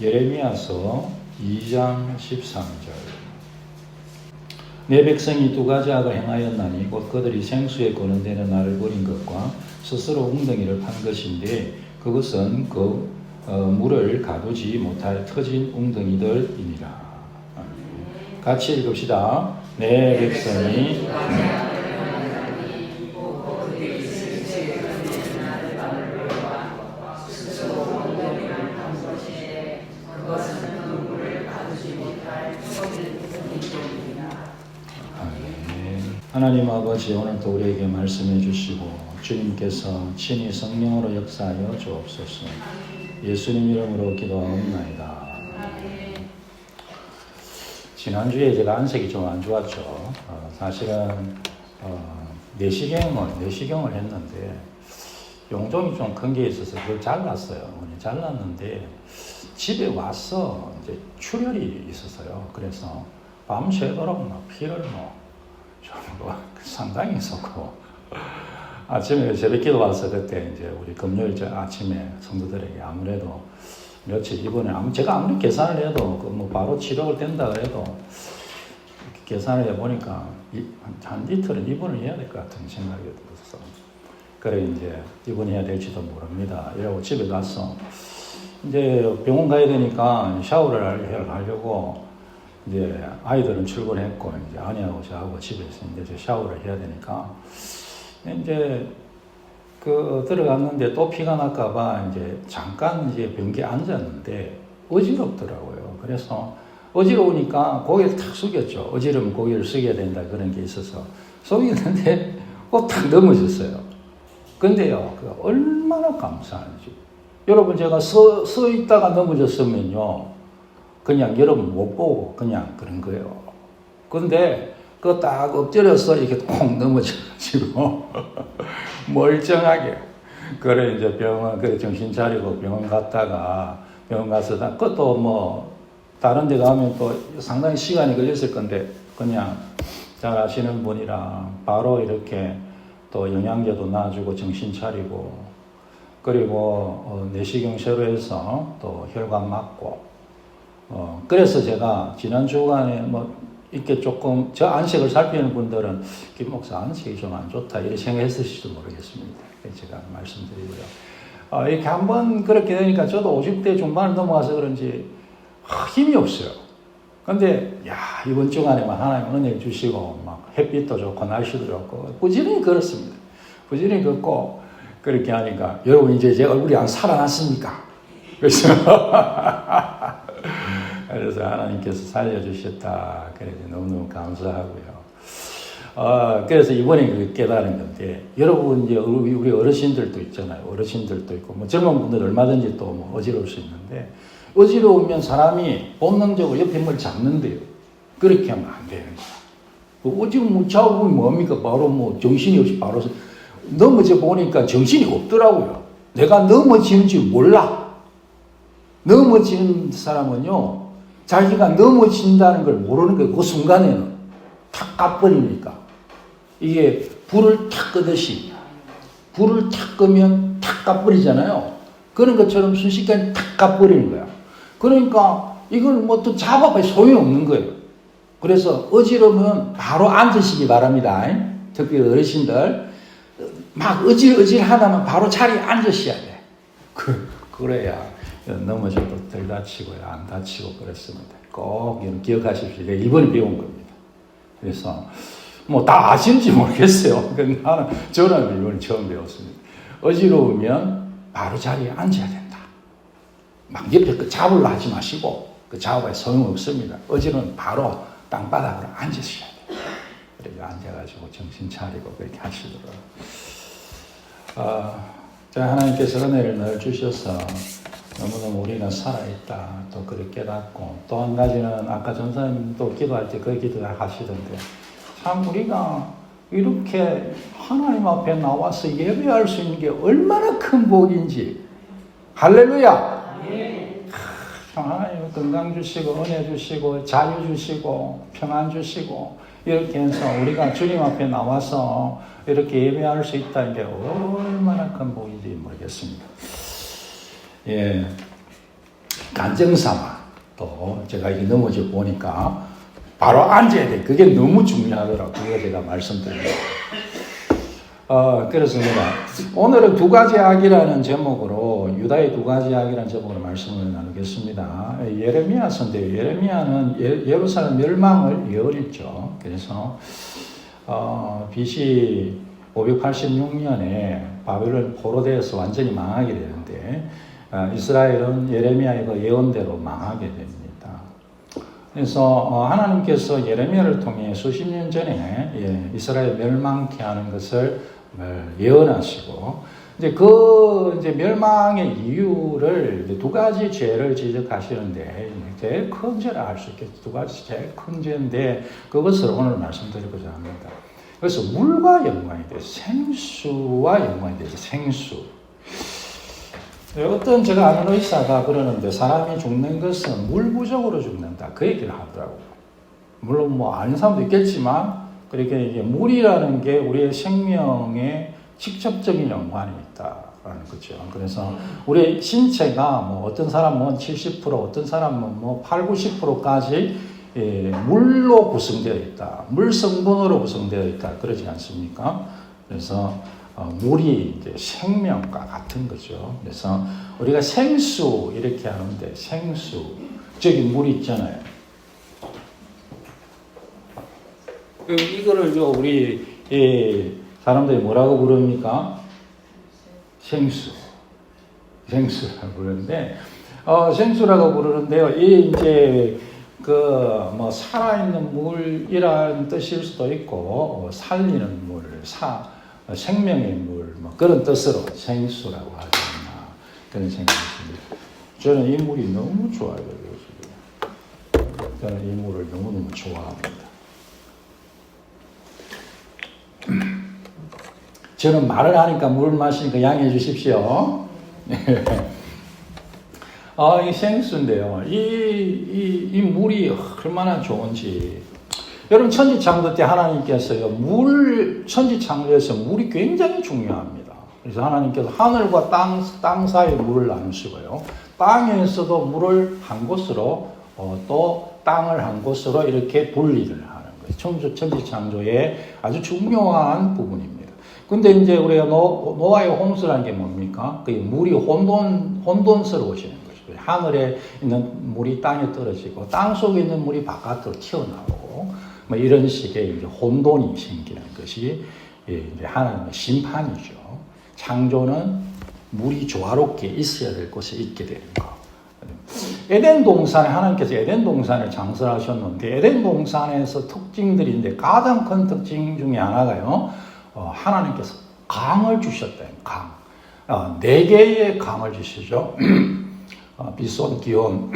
예레미야서 2장 13절. 내 백성이 두 가지 악을 행하였나니 곧 그들이 생수에 거론되는 나를 버린 것과 스스로 웅덩이를 판 것인데 그것은 그 물을 가두지 못할 터진 웅덩이들이니라. 같이 읽읍시다. 내 백성이 하나님 아버지, 오늘도 우리에게 말씀해 주시고 주님께서 친히 성령으로 역사하여 주옵소서. 예수님 이름으로 기도하옵나이다. 지난주에 제가 안색이 좀 안 좋았죠. 사실은 내시경을 했는데 용종이 좀 큰 게 있어서 그걸 잘랐어요. 잘랐는데 집에 와서 이제 출혈이 있었어요. 그래서 밤새도록 피를 상당히 있었고 아침에 새벽기도 와서 그때 이제 우리 금요일 아침에 성도들에게 아무래도 며칠 이번에 제가 아무리 계산을 해도 바로 치료가 된다 그래도 계산을 해보니까 한 이틀은 입원을 해야 될 것 같은 생각이 들어서 그래 이제 입원해야 될지도 모릅니다. 이러고 집에 가서 이제 병원 가야 되니까 샤워를 하려고 이제 아이들은 출근했고 이제 아내하고 저하고 집에서 이제 샤워를 해야 되니까 이제 들어갔는데 또 피가 날까봐 이제 잠깐 이제 변기에 앉았는데 어지럽더라고요. 그래서 어지러우니까 고개를 탁 숙였죠. 어지러우면 고개를 숙여야 된다 그런 게 있어서 숙였는데 탁 넘어졌어요. 근데요, 얼마나 감사한지. 여러분 제가 서 있다가 넘어졌으면요. 그냥 여러분 못 보고 그냥 그런 거예요. 근데 그거 딱 엎드려서 이렇게 콩 넘어져가지고 멀쩡하게. 그래 이제 그래 정신 차리고 병원 갔다가 병원 가서 그것도 다른 데 가면 또 상당히 시간이 걸렸을 건데 그냥 잘 아시는 분이라 바로 이렇게 또 영양제도 놔주고 정신 차리고 그리고 내시경 새로 해서 또 혈관 맞고 그래서 제가 지난 주간에 이렇게 조금 저 안색을 살피는 분들은 김 목사 안색이 좀 안 좋다 이렇게 생각했을지도 모르겠습니다. 제가 말씀드리고요. 이렇게 한번 그렇게 되니까 저도 50대 중반을 넘어가서 그런지 힘이 없어요. 근데 이번 주간에만 하나님 은혜 주시고 햇빛도 좋고 날씨도 좋고 부지런히 걸었습니다. 부지런히 걷고 그렇게 하니까 여러분 이제 제 얼굴이 안 살아났습니까? 그래서 하나님께서 살려주셨다. 그래서 너무너무 감사하고요. 그래서 이번에 깨달은 건데, 여러분, 이제 우리 어르신들도 있잖아요. 어르신들도 있고, 젊은 분들 얼마든지 또 어지러울 수 있는데, 어지러우면 사람이 본능적으로 옆에 뭘 잡는데요. 그렇게 하면 안 되는 거야. 어지러우면 잡으면 뭡니까? 바로 정신이 없이 바로 넘어져 보니까 정신이 없더라고요. 내가 넘어지는 줄 몰라. 넘어지는 사람은요, 자기가 넘어진다는 걸 모르는 거예요. 그 순간에는 탁 까버리니까. 이게 불을 탁 끄듯이 불을 탁 끄면 탁 까버리잖아요. 그런 것처럼 순식간에 탁 까버리는 거야. 그러니까 이걸 또 잡아봐야 소용이 없는 거예요. 그래서 어지러우면 바로 앉으시기 바랍니다. 특히 어르신들 막 어질어질하다면 바로 자리에 앉으셔야 돼. 그래야 넘어져도 덜 다치고요. 안 다치고 그렇습니다. 꼭 기억하십시오. 이번에 배운 겁니다. 그래서 다 아시는지 모르겠어요. 저는 이번에 처음 배웠습니다. 어지러우면 바로 자리에 앉아야 된다. 막 옆에 잡으려 하지 마시고 잡아야 소용없습니다. 어지러우면 바로 땅바닥으로 앉으셔야 돼요. 그래서 앉아가지고 정신 차리고 그렇게 하시더라고요. 하나님께서 은혜를 늘 주셔서 너무너무 우리는 살아있다. 또 그렇게 깨닫고 또 한 가지는 아까 전사님도 기도할 때 그 기도를 하시던데 참 우리가 이렇게 하나님 앞에 나와서 예배할 수 있는 게 얼마나 큰 복인지. 할렐루야. 하나님 건강 주시고 은혜 주시고 자유 주시고 평안 주시고 이렇게 해서 우리가 주님 앞에 나와서 이렇게 예배할 수 있다는 게 얼마나 큰 복인지 모르겠습니다. 예. 간증삼아 또 제가 이게 넘어져 보니까 바로 앉아야 돼. 그게 너무 중요하더라고요. 그거 제가 말씀드립니다. 그렇습니다. 오늘은 두 가지 악이라는 제목으로, 유다의 두 가지 악이라는 제목으로 말씀을 나누겠습니다. 예레미야서인데요. 예레미야는 예루살렘 멸망을 예언했죠. 그래서, BC 586년에 바벨론 포로되어서 완전히 망하게 되는데, 이스라엘은 예레미야의 그 예언대로 망하게 됩니다. 그래서 하나님께서 예레미야를 통해 수십 년 전에 이스라엘 멸망케 하는 것을 예언하시고, 이제 멸망의 이유를 두 가지 죄를 지적하시는데, 제일 큰 죄를 알 수 있겠죠. 두 가지 제일 큰 죄인데, 그것을 오늘 말씀드리고자 합니다. 그래서 물과 연관이 돼요. 생수와 연관이 되죠. 생수. 어떤 제가 아는 의사가 그러는데, 사람이 죽는 것은 물 부족으로 죽는다. 그 얘기를 하더라고요. 물론 아는 사람도 있겠지만, 그러니까 이게 물이라는 게 우리의 생명에 직접적인 연관이 있다라는 거죠. 그래서 우리 신체가 어떤 사람은 70%, 어떤 사람은 8, 90%까지 물로 구성되어 있다. 물 성분으로 구성되어 있다. 그러지 않습니까? 그래서 물이 이제 생명과 같은 거죠. 그래서 우리가 생수 이렇게 하는데, 생수, 저기 물이 있잖아요. 이거를 우리 사람들이 뭐라고 부릅니까? 생수라고 부르는데, 생수라고 부르는데요. 이 이제 살아있는 물이라는 뜻일 수도 있고, 살리는 물, 생명의 물, 그런 뜻으로 생수라고 하지 않나, 그런 생각이 듭니다. 저는 이 물이 너무 좋아요. 저는 이 물을 너무너무 좋아합니다. 저는 말을 하니까 물 마시니까 양해해 주십시오. 이 생수인데요. 이 물이 얼마나 좋은지. 여러분, 천지창조 때 하나님께서요, 천지창조에서 물이 굉장히 중요합니다. 그래서 하나님께서 하늘과 땅 사이에 물을 나누시고요. 땅에서도 물을 한 곳으로, 또 땅을 한 곳으로 이렇게 분리를 하는 거예요. 천지창조의 아주 중요한 부분입니다. 근데 이제 우리가 노아의 홍수라는 게 뭡니까? 그 물이 혼돈스러워지는 거죠. 하늘에 있는 물이 땅에 떨어지고, 땅 속에 있는 물이 바깥으로 튀어나오고, 이런 식의 이제 혼돈이 생기는 것이 이제 하나님의 심판이죠. 창조는 물이 조화롭게 있어야 될 곳에 있게 되는 거. 에덴 동산에 하나님께서 에덴 동산을 창설하셨는데, 에덴 동산에서 특징들인데 가장 큰 특징 중에 하나가요, 하나님께서 강을 주셨대요. 강. 4개의 강을 주시죠. 비손, 기온,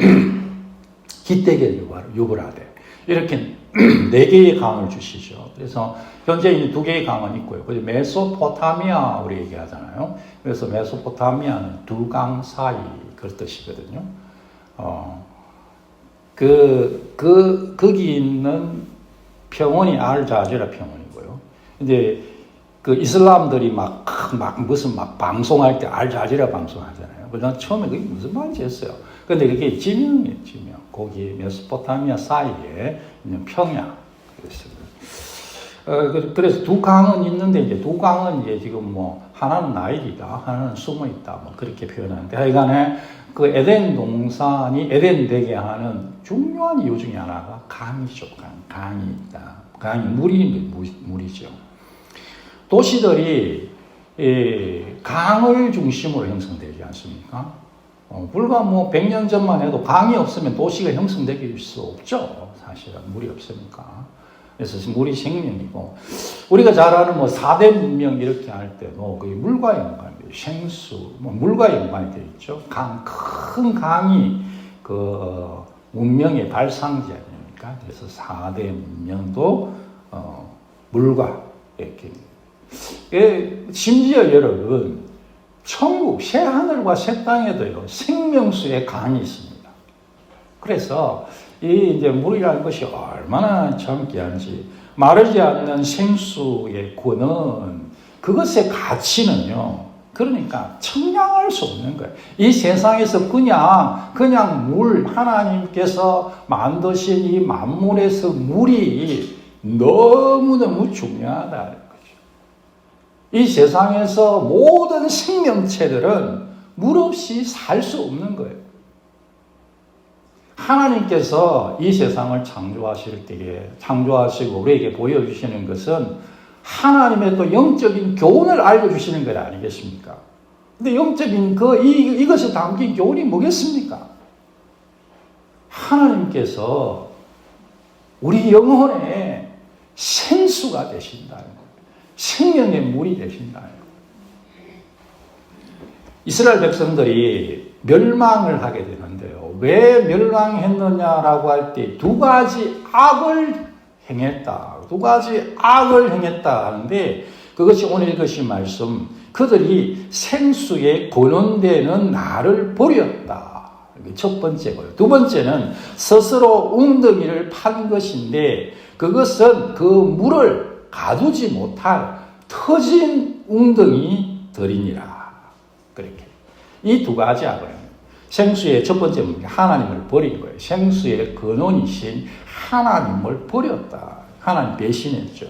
기대게, 유브라데. 이렇게 4개의 강을 주시죠. 그래서 현재 2개의 강은 있고요. 그리고 메소포타미아 우리 얘기하잖아요. 그래서 메소포타미아는 두 강 사이 그 뜻이거든요. 거기 있는 평원이 알자지라 평원이고요. 이제 그 이슬람들이 무슨 방송할 때 알자지라 방송하잖아요. 그래서 처음에 그게 무슨 말인지 했어요. 근데 그게 지명이에요, 지명. 거기 메소포타미아 사이에 있는 평야. 그래서 두 강은 있는데, 이제 두 강은 이제 지금 하나는 나일이다, 하나는 숨어 있다, 그렇게 표현하는데, 하여간에 그 에덴 동산이 에덴 되게 하는 중요한 이유 중에 하나가 강이죠. 강이 있다. 강이 물이죠. 도시들이 강을 중심으로 형성되지 않습니까? 불과 100년 전만 해도 강이 없으면 도시가 형성될 수 없죠. 사실은 물이 없으니까. 그래서 물이 생명이고, 우리가 잘 아는 4대 문명 이렇게 할 때도 거의 물과 연관이 돼요. 생수, 물과 연관이 되어 있죠. 큰 강이 그 문명의 발상지 아닙니까? 그래서 4대 문명도 물과 이렇게. 심지어 여러분, 천국, 새 하늘과 새 땅에도요, 생명수의 강이 있습니다. 그래서 이 이제 물이라는 것이 얼마나 참 귀한지, 마르지 않는 생수의 근원, 그것의 가치는요, 그러니까 청량할 수 없는 거예요. 이 세상에서 그냥 물, 하나님께서 만드신 이 만물에서 물이 너무너무 중요하다는 거죠. 이 세상에서 모든 생명체들은 물 없이 살 수 없는 거예요. 하나님께서 이 세상을 창조하실 때에 창조하시고 우리에게 보여주시는 것은 하나님의 또 영적인 교훈을 알려주시는 것 아니겠습니까? 근데 영적인 이것이 담긴 교훈이 뭐겠습니까? 하나님께서 우리 영혼의 생수가 되신다는 거예요. 생명의 물이 되신다는 거예요. 이스라엘 백성들이 멸망을 하게 되는데요. 왜 멸망했느냐라고 할 때 두 가지 악을 행했다. 두 가지 악을 행했다 하는데 그것이 오늘 읽으신 말씀, 그들이 생수에 근원되는 나를 버렸다. 이게 첫 번째고요. 두 번째는 스스로 웅덩이를 판 것인데 그것은 그 물을 가두지 못할 터진 웅덩이들이니라. 그렇게. 이 두 가지 악을 합니다. 생수의 첫 번째 문제, 하나님을 버린 거예요. 생수의 근원이신 하나님을 버렸다. 하나님 배신했죠.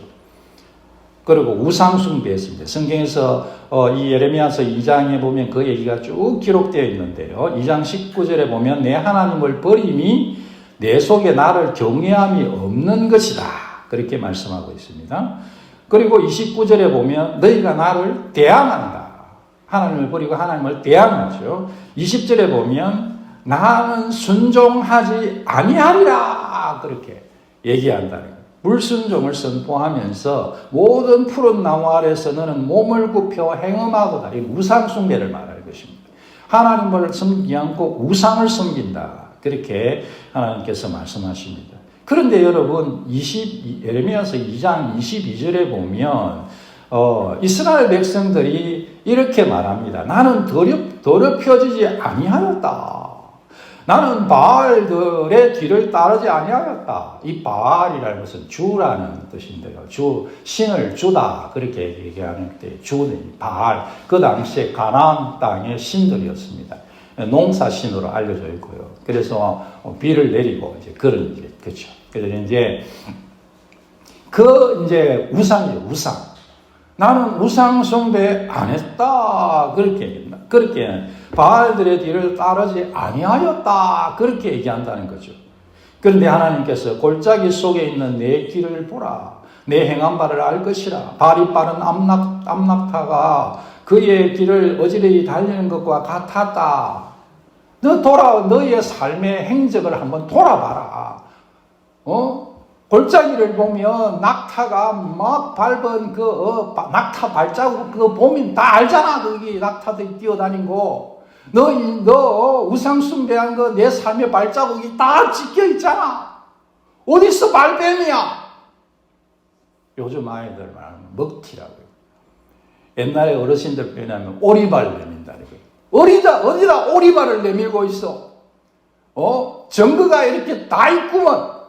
그리고 우상숭배했습니다. 성경에서 이 예레미야서 2장에 보면 그 얘기가 쭉 기록되어 있는데요. 2장 19절에 보면 내 하나님을 버림이 내 속에 나를 경외함이 없는 것이다. 그렇게 말씀하고 있습니다. 그리고 29절에 보면 너희가 나를 대항한다. 하나님을 버리고 하나님을 대항하죠. 20절에 보면 나는 순종하지 아니하리라. 그렇게 얘기한다는 거예요. 불순종을 선포하면서 모든 푸른 나무 아래서 너는 몸을 굽혀 행음하고다. 이 우상숭배를 말하는 것입니다. 하나님을 섬기지 않고 우상을 섬긴다. 그렇게 하나님께서 말씀하십니다. 그런데 여러분 예레미야서 2장 22절에 보면 이스라엘 백성들이 이렇게 말합니다. 나는 더럽혀지지 아니하였다. 나는 바알들의 뒤를 따르지 아니하였다. 이 바알이라는 것은 주라는 뜻인데요. 신을 주다. 그렇게 얘기하는 때 주는 바알. 그 당시에 가나안 땅의 신들이었습니다. 농사신으로 알려져 있고요. 그래서 비를 내리고 이제 그런 일, 그렇죠. 그래서 이제 우상이에요. 우상. 나는 우상 숭배 안 했다. 그렇게 얘기합니다. 그렇게 바알들의 뒤를 따르지 아니하였다. 그렇게 얘기한다는 거죠. 그런데 하나님께서 골짜기 속에 있는 내 길을 보라. 내 행한 바를 알 것이라. 발이 빠른 암낙타가 그의 길을 어지러이 달리는 것과 같았다. 너의 삶의 행적을 한번 돌아봐라. 골짜기를 보면 낙타가 막 밟은 낙타 발자국 그거 보면 다 알잖아. 거기 낙타들이 뛰어다니고 너 우상 숭배한 거 내 삶의 발자국이 다 찍혀 있잖아. 어디서 발뱀이야? 요즘 아이들 말하면 먹튀라고요. 옛날에 어르신들 표현하면 오리발을 내민다는 거예요. 어디다 오리발을 내밀고 있어? 증거가 이렇게 다 있구먼.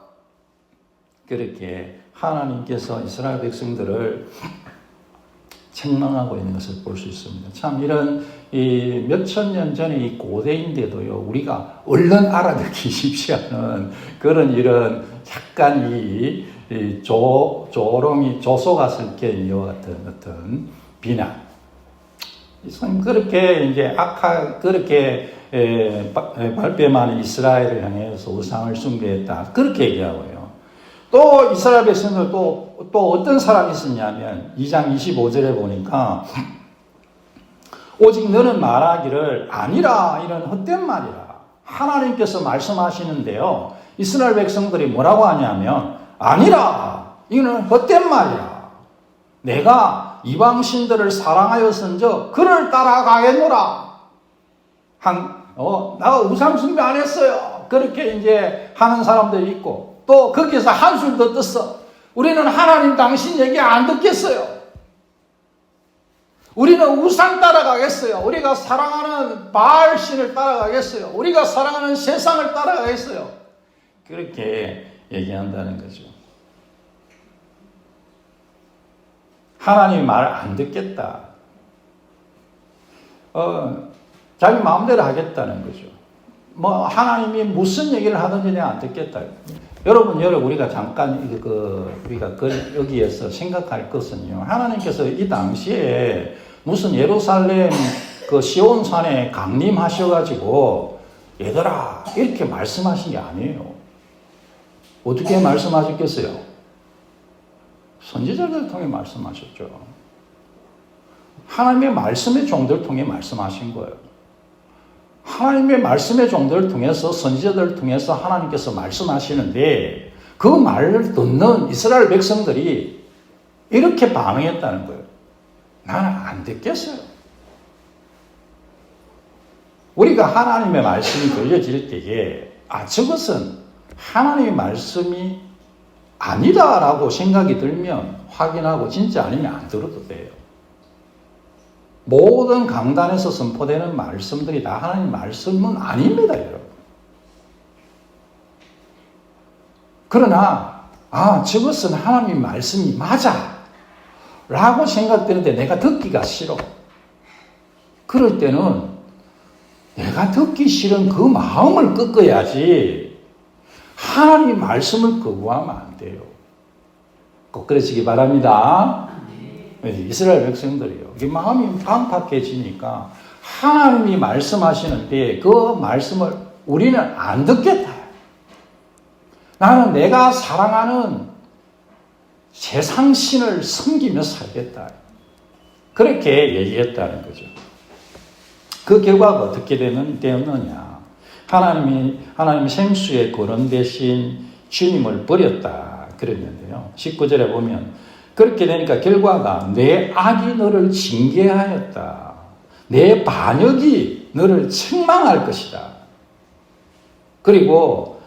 그렇게 하나님께서 이스라엘 백성들을 책망하고 있는 것을 볼 수 있습니다. 참 이런 몇천 년 전의 이 고대인데도요, 우리가 얼른 알아듣기 쉽지 않은 그런 이런 약간 조소가 섞인 이와 같은 어떤 비난. 그렇게 이제 그렇게 발뺌하는 이스라엘을 향해서 우상을 숭배했다. 그렇게 얘기하고요. 또 이스라엘 백성들 또 어떤 사람이 있었냐면 2장 25절에 보니까 오직 너는 말하기를 아니라 이런 헛된 말이라. 하나님께서 말씀하시는데요. 이스라엘 백성들이 뭐라고 하냐면 아니라 이거는 헛된 말이라. 내가 이방 신들을 사랑하였은저 그를 따라가겠노라. 나 우상 숭배 안 했어요. 그렇게 이제 하는 사람들이 있고 또 거기에서 한술 더 떴어. 우리는 하나님 당신 얘기 안 듣겠어요. 우리는 우상 따라가겠어요. 우리가 사랑하는 바알 신을 따라가겠어요. 우리가 사랑하는 세상을 따라가겠어요. 그렇게 얘기한다는 거죠. 하나님 말 안 듣겠다. 자기 마음대로 하겠다는 거죠. 뭐 하나님이 무슨 얘기를 하든지 내가 안 듣겠다. 여러분 우리가 잠깐 우리가 여기에서 생각할 것은요. 하나님께서 이 당시에 무슨 예루살렘 시온산에 강림하셔가지고 얘들아 이렇게 말씀하신 게 아니에요. 어떻게 말씀하셨겠어요? 선지자들 통해 말씀하셨죠. 하나님의 말씀의 종들을 통해 말씀하신 거예요. 하나님의 말씀의 종들을 통해서 선지자들을 통해서 하나님께서 말씀하시는데 그 말을 듣는 이스라엘 백성들이 이렇게 반응했다는 거예요. 나는 안 듣겠어요. 우리가 하나님의 말씀이 들려질 때에 저것은 하나님의 말씀이 아니다라고 생각이 들면 확인하고 진짜 아니면 안 들어도 돼요. 모든 강단에서 선포되는 말씀들이 다 하나님 말씀은 아닙니다, 여러분. 그러나 저것은 하나님 말씀이 맞아 라고 생각되는데 내가 듣기가 싫어. 그럴 때는 내가 듣기 싫은 그 마음을 꺾어야지 하나님 말씀을 거부하면 안 돼요. 꼭 그러시기 바랍니다. 이스라엘 백성들이요. 이게 마음이 강팍해지니까 하나님이 말씀하시는데 그 말씀을 우리는 안 듣겠다. 나는 내가 사랑하는 세상신을 섬기며 살겠다. 그렇게 얘기했다는 거죠. 그 결과가 어떻게 되었느냐. 하나님 생수의 근원 대신 주님을 버렸다. 그랬는데요. 19절에 보면 그렇게 되니까 결과가 내 악이 너를 징계하였다. 내 반역이 너를 책망할 것이다. 그리고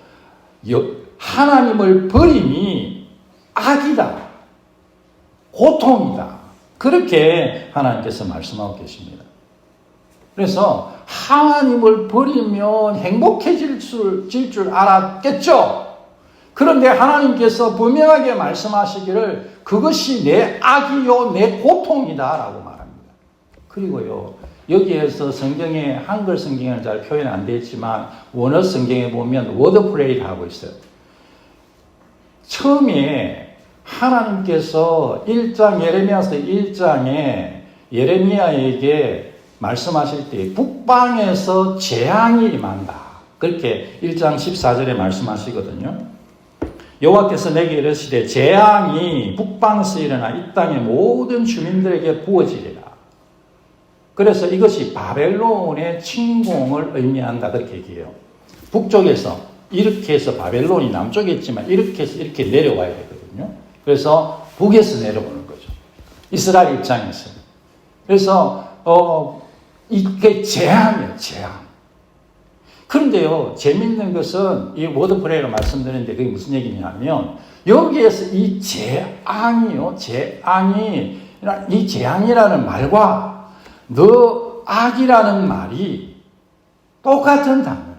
하나님을 버림이 악이다. 고통이다. 그렇게 하나님께서 말씀하고 계십니다. 그래서 하나님을 버리면 행복해질 줄 알았겠죠. 그런데 하나님께서 분명하게 말씀하시기를 그것이 내 악이요 내 고통이다 라고 말합니다. 그리고요 여기에서 성경에 한글 성경은 잘 표현 안 되어 있지만 원어 성경에 보면 워드 플레이를 하고 있어요. 처음에 하나님께서 예레미야서 1장에 예레미야에게 말씀하실 때 북방에서 재앙이 임한다. 그렇게 1장 14절에 말씀하시거든요. 여호와께서 내게 이르시되 재앙이 북방에서 일어나 이 땅의 모든 주민들에게 부어지리라. 그래서 이것이 바벨론의 침공을 의미한다. 그렇게 얘기해요. 북쪽에서 이렇게 해서 바벨론이 남쪽에 있지만 이렇게 해서 이렇게 내려와야 되거든요. 그래서 북에서 내려오는 거죠. 이스라엘 입장에서. 그래서 이게 재앙이에요. 재앙. 그런데요, 재밌는 것은 이 워드프레이로 말씀드리는데 그게 무슨 얘기냐면 여기에서 이 재앙이요, 이 재앙이라는 말과 너 악이라는 말이 똑같은 단어예요.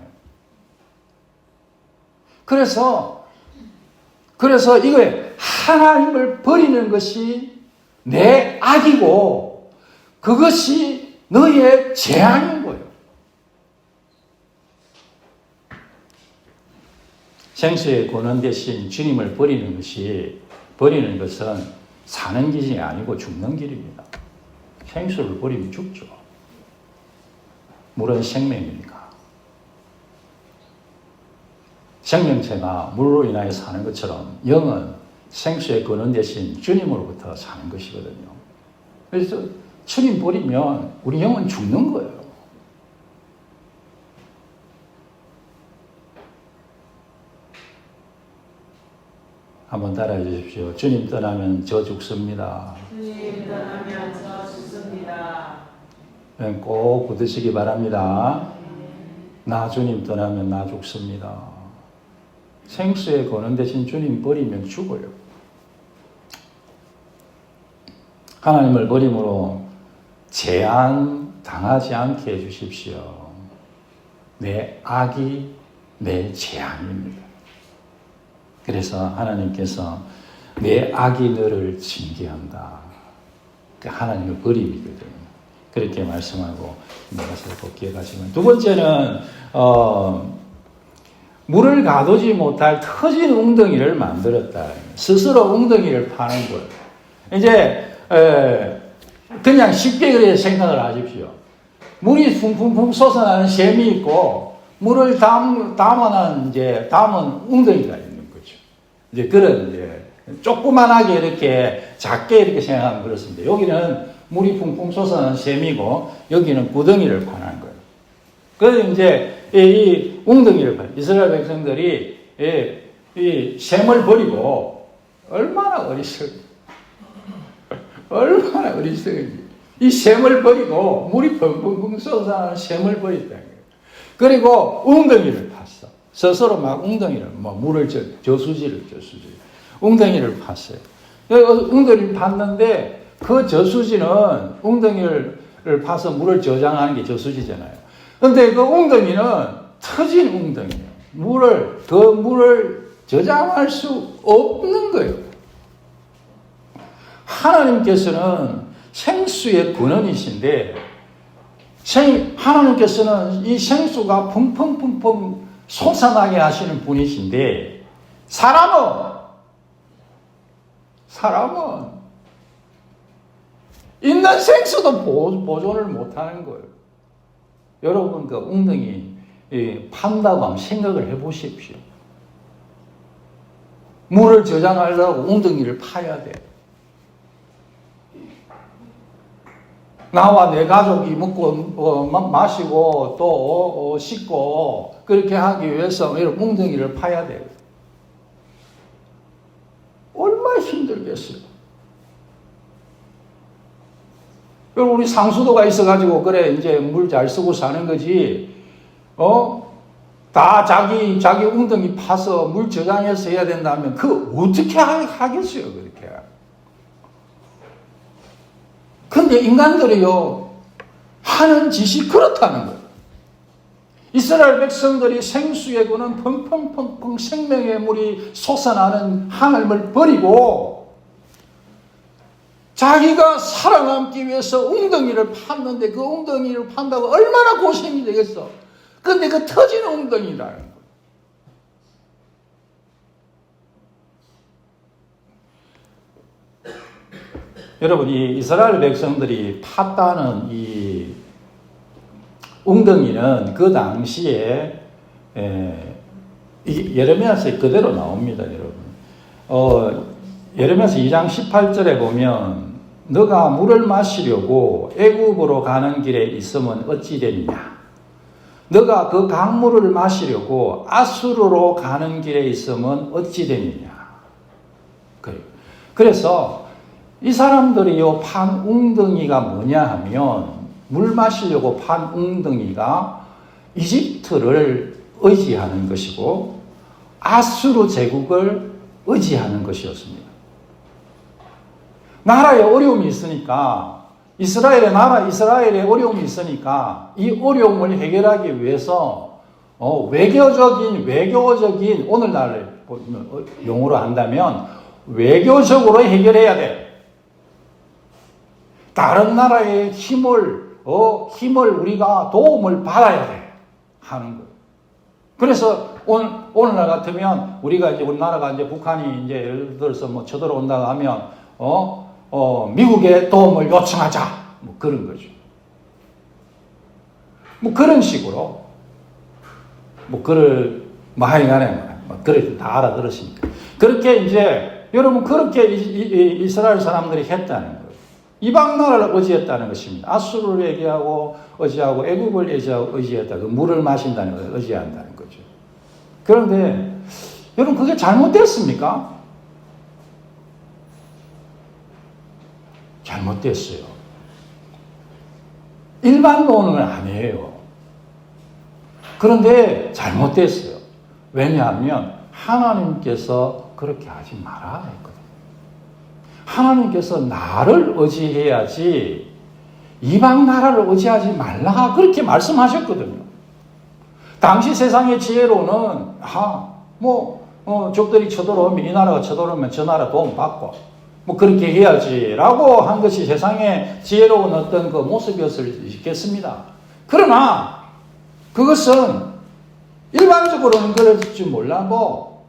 그래서 이거에 하나님을 버리는 것이 내 악이고 그것이 너의 재앙인 거예요. 생수의 근원 대신 주님을 버리는 것은 사는 길이 아니고 죽는 길입니다. 생수를 버리면 죽죠. 물은 생명이니까. 생명체가 물로 인하여 사는 것처럼 영은 생수의 근원 대신 주님으로부터 사는 것이거든요. 그래서 주님 버리면 우리 영은 죽는 거예요. 한번 따라해 주십시오. 주님 떠나면 저 죽습니다. 주님 떠나면 저 죽습니다. 꼭 붙으시기 바랍니다. 나 주님 떠나면 나 죽습니다. 생수의 근원 대신 주님 버리면 죽어요. 하나님을 버림으로 재앙 당하지 않게 해주십시오. 내 악이 내 재앙입니다. 그래서 하나님께서 내 악이 너를 징계한다. 하나님의 버림이거든요. 그렇게 말씀하고 나가서 복귀하시면, 두 번째는 물을 가두지 못할 터진 웅덩이를 만들었다. 스스로 웅덩이를 파는 거예요. 이제 그냥 쉽게 그렇게 생각을 하십시오. 물이 풍풍풍 솟아나는 샘이 있고 물을 담은 웅덩이가 있는 거죠. 이제 그런 이제 조그만하게 이렇게 작게 이렇게 생각하면 그렇습니다. 여기는 물이 풍풍 솟아나는 샘이고 여기는 구덩이를 파는 거예요. 그래서 이제 이 웅덩이를 이스라엘 백성들이 이 샘을 버리고 얼마나 어리석은지 이 샘을 버리고 물이 펑펑펑 쏟아나는 샘을 버렸다는 거예요. 그리고 웅덩이를 팠어. 스스로 막 웅덩이를 물을 저수지를 웅덩이를 팠어요. 웅덩이를 팠는데 그 저수지는 웅덩이를 파서 물을 저장하는 게 저수지잖아요. 근데 그 웅덩이는 터진 웅덩이에요. 물을 저장할 수 없는 거예요. 하나님께서는 생수의 근원이신데, 하나님께서는 이 생수가 펑펑펑펑 솟아나게 하시는 분이신데, 사람은 있는 생수도 보존을 못하는 거예요. 여러분 그 웅덩이 판다고 한번 생각을 해보십시오. 물을 저장하려고 웅덩이를 파야 돼. 나와 내 가족이 먹고 마시고 또 씻고 그렇게 하기 위해서 이런 웅덩이를 파야 돼요. 얼마나 힘들겠어요. 여러분 우리 상수도가 있어가지고 그래 이제 물 잘 쓰고 사는 거지. 다 자기 웅덩이 파서 물 저장해서 해야 된다면 그 어떻게 하겠어요 그렇게. 근데 인간들이요 하는 짓이 그렇다는 거예요. 이스라엘 백성들이 생수의 근원 펑펑펑펑 생명의 물이 솟아나는 하나님을 버리고 자기가 살아남기 위해서 웅덩이를 팠는데 그 웅덩이를 판다고 얼마나 고생이 되겠어. 근데 그 터진 웅덩이라는 거예요. 여러분 이 이스라엘 백성들이 팠다는 이 웅덩이는 그 당시에 예레미야서에 그대로 나옵니다, 여러분. 예레미야서 2장 18절에 보면 너가 물을 마시려고 애굽으로 가는 길에 있으면 어찌 되느냐. 너가 그 강물을 마시려고 아수르로 가는 길에 있으면 어찌 되느냐. 그래서 이 사람들이 판 웅덩이가 뭐냐 하면 물 마시려고 판 웅덩이가 이집트를 의지하는 것이고 아수르 제국을 의지하는 것이었습니다. 나라에 어려움이 있으니까 이스라엘의 어려움이 있으니까 이 어려움을 해결하기 위해서 외교적인 오늘날 용어로 한다면 외교적으로 해결해야 돼. 다른 나라의 힘을 우리가 도움을 받아야 돼 하는 거예요. 그래서 오늘날 같으면 우리나라가 이제 북한이 이제 예를 들어서 쳐들어온다고 하면 미국의 도움을 요청하자 그런 거죠. 그런 식으로 하여간에 그래 다 알아들으시니까 그렇게 이제 여러분 그렇게 이스라엘 사람들이 했다는 거예요. 이방 나라를 의지했다는 것입니다. 아수르를 의지하고 애굽을 의지했다. 그 물을 마신다는 걸 의지한다는 거죠. 그런데 여러분 그게 잘못됐습니까? 잘못됐어요. 일반론은 아니에요. 그런데 잘못됐어요. 왜냐하면 하나님께서 그렇게 하지 말아야 했거든요. 하나님께서 나를 의지해야지 이방 나라를 의지하지 말라 그렇게 말씀하셨거든요. 당시 세상의 지혜로는 적들이 쳐들어오면 이 나라가 쳐들어오면 저 나라 도움 받고 뭐 그렇게 해야지라고 한 것이 세상의 지혜로운 어떤 그 모습이었을 수 있겠습니다. 그러나 그것은 일반적으로는 그럴지 몰라도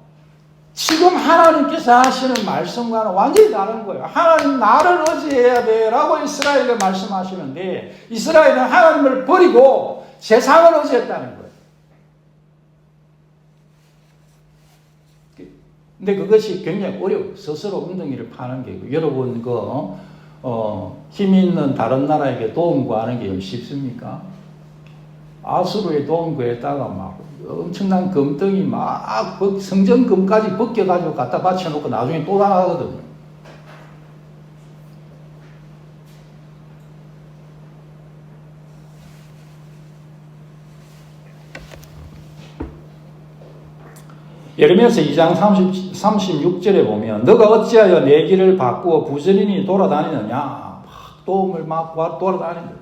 지금 하나님께서 하시는 말씀과는 완전히 다른 거예요. 하나님 나를 의지해야 돼 라고 이스라엘에 말씀하시는데 이스라엘은 하나님을 버리고 세상을 의지했다는 거예요. 근데 그것이 굉장히 어려워요. 스스로 엉덩이를 파는 게. 여러분, 힘 있는 다른 나라에게 도움 구하는 게 쉽습니까? 아수르의 도움 구했다가 막 엄청난 금덩이 막 성전금까지 벗겨가지고 갖다 바쳐놓고 나중에 또 나가거든요. 예레미야서 2장 36절에 보면 너가 어찌하여 내 길을 바꾸어 부지런히 돌아다니느냐. 도움을 막 돌아다니는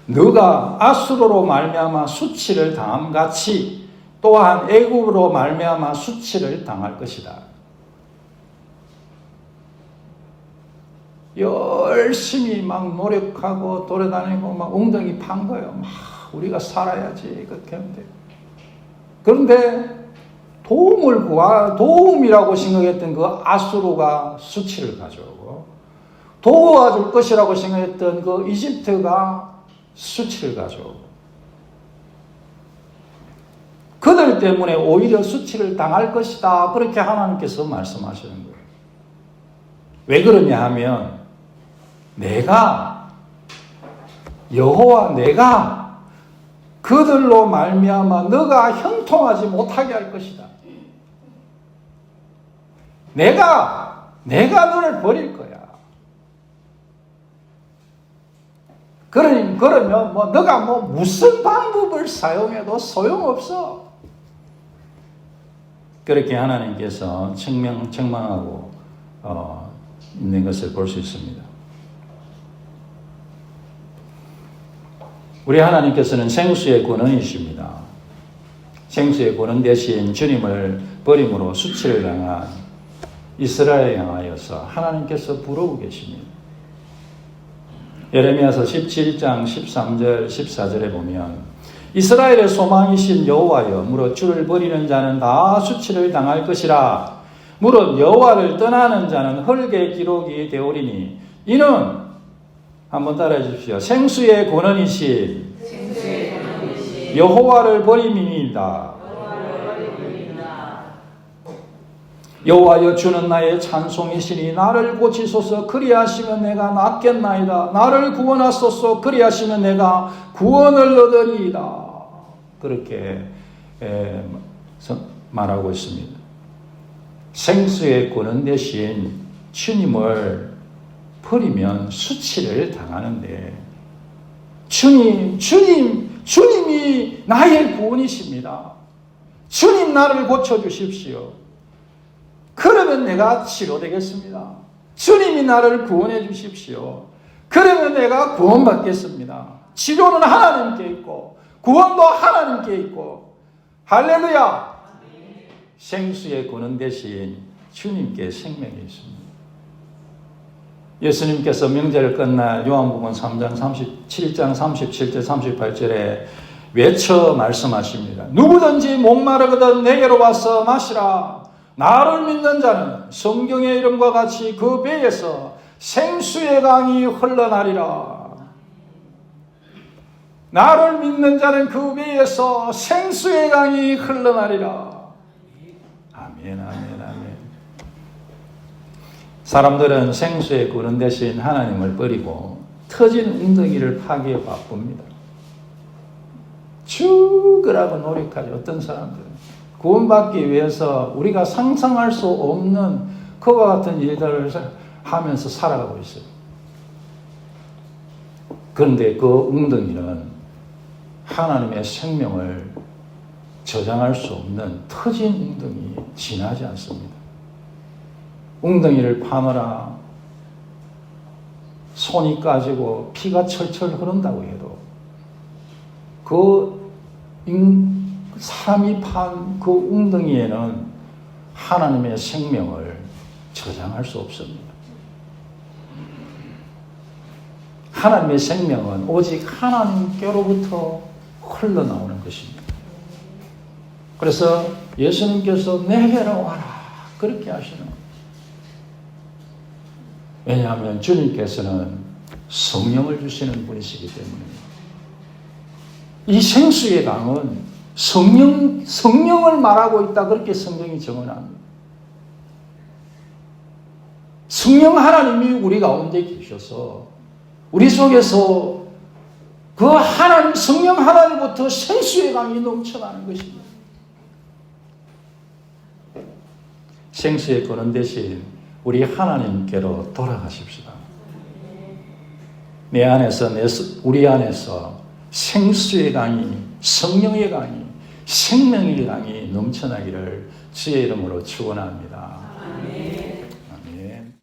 너가 아수르로 말미암아 수치를 당함같이 또한 애굽으로 말미암아 수치를 당할 것이다. 열심히 막 노력하고 돌아다니고 막 엉덩이 판 거예요. 막 우리가 살아야지 그렇게 하는데 그런데 도움이라고 생각했던 그 아수르가 수치를 가져오고 도와줄 것이라고 생각했던 그 이집트가 수치를 가져오고 그들 때문에 오히려 수치를 당할 것이다. 그렇게 하나님께서 말씀하시는 거예요. 왜 그러냐 하면 여호와 내가 그들로 말미암아 너가 형통하지 못하게 할 것이다. 내가 너를 버릴 거야. 그러면 너가 무슨 방법을 사용해도 소용없어. 그렇게 하나님께서 책망하고 있는 것을 볼 수 있습니다. 우리 하나님께서는 생수의 근원이십니다. 생수의 근원 대신 주님을 버림으로 수치를 당한 이스라엘에 향하여서 하나님께서 부르고 계십니다. 예레미야서 17장 13절 14절에 보면 이스라엘의 소망이신 여호와여 무릇 주를 버리는 자는 다 수치를 당할 것이라 무릇 여호와를 떠나는 자는 헐게 기록이 되오리니 이는 한번 따라해 주십시오. 생수의 근원이신 여호와를 버림이니이다. 여호와여 주는 나의 찬송이시니 나를 고치소서 그리하시면 내가 낫겠나이다. 나를 구원하소서 그리하시면 내가 구원을 얻으리이다. 그렇게 말하고 있습니다. 생수의 근원 대신 주님을 버리면 수치를 당하는데 주님이 나의 구원이십니다. 주님 나를 고쳐주십시오. 그러면 내가 치료되겠습니다. 주님이 나를 구원해 주십시오. 그러면 내가 구원받겠습니다. 치료는 하나님께 있고 구원도 하나님께 있고 할렐루야. 생수의 근원 대신 주님께 생명이 있습니다. 예수님께서 명절 끝날 요한복음 3장 37장 37절 38절에 외쳐 말씀하십니다. 누구든지 목마르거든 내게로 와서 마시라. 나를 믿는 자는 성경의 이름과 같이 그 배에서 생수의 강이 흘러나리라. 나를 믿는 자는 그 배에서 생수의 강이 흘러나리라. 아멘, 아멘, 아멘. 사람들은 생수의 근원 대신 하나님을 버리고 터진 웅덩이를 파기에 바쁩니다. 죽으라고 노력하죠. 어떤 사람들은 구원받기 위해서 우리가 상상할 수 없는 그와 같은 일들을 하면서 살아가고 있어요. 그런데 그 웅덩이는 하나님의 생명을 저장할 수 없는 터진 웅덩이 지나지 않습니다. 웅덩이를 파느라 손이 까지고 피가 철철 흐른다고 해도 사람이 판 그 웅덩이에는 하나님의 생명을 저장할 수 없습니다. 하나님의 생명은 오직 하나님께로부터 흘러나오는 것입니다. 그래서 예수님께서 내게로 와라 그렇게 하시는 거예요. 왜냐하면 주님께서는 성령을 주시는 분이시기 때문입니다. 이 생수의 강은 성령을 말하고 있다 그렇게 성경이 증언합니다. 성령 하나님이 우리 가운데 계셔서 우리 속에서 그 하나님, 성령 하나님부터 생수의 강이 넘쳐나는 것입니다. 생수의 근원 대신 우리 하나님께로 돌아가십시다. 내 안에서, 우리 안에서 생수의 강이, 성령의 강이, 생명의 강이 넘쳐나기를 주의 이름으로 축원합니다.